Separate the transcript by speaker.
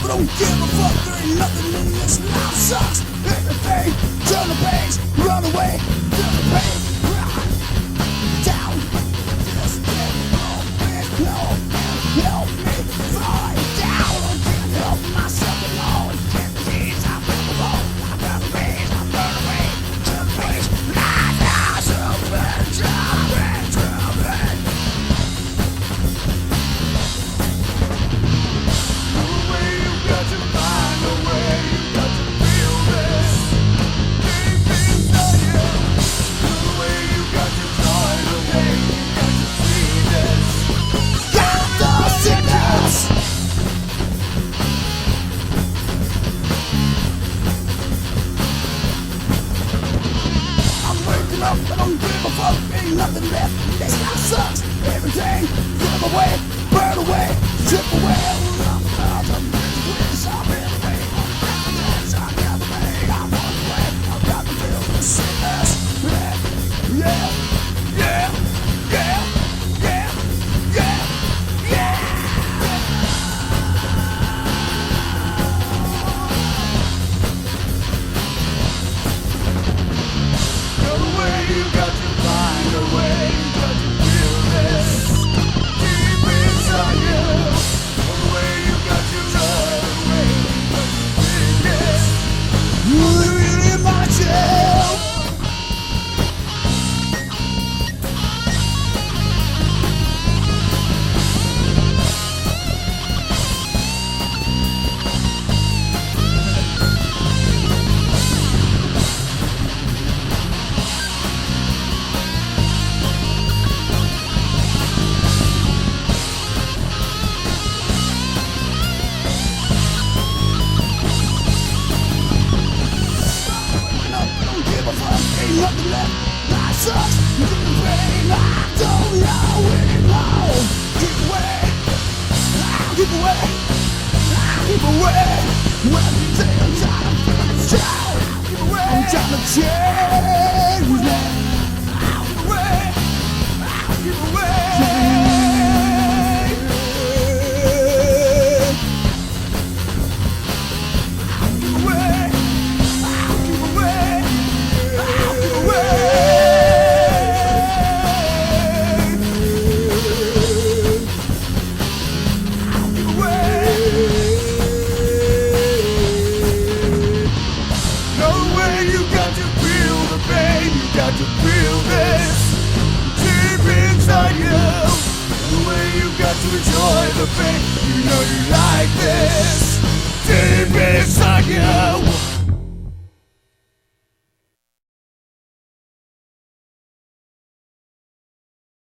Speaker 1: I don't give a fuck. There ain't nothing in this life sucks. Everything, turn the page, run away, feel the pain, run down. Just get help me fall down. I can't help myself alone. Get these, I feel alone. I got the pain, I burn away, turn the page, lie down, jumping. I don't give a fuck, ain't nothing left. This life sucks. Everything, give away, burn away, strip away. I'm got to feel the sickness. Yeah. You got to find a way, you got to feel this deep inside you. The way you got to try, the way you got to feel this. You really myself. Nothing left, life sucks, you can pain, I don't know anymore. Keep away, keep away, keep away. When you say I'm trying to change, keep away. I'm trying to change, keep away, keep away. Got to feel this deep inside you. The way you got to enjoy the pain. You know you like this deep inside you.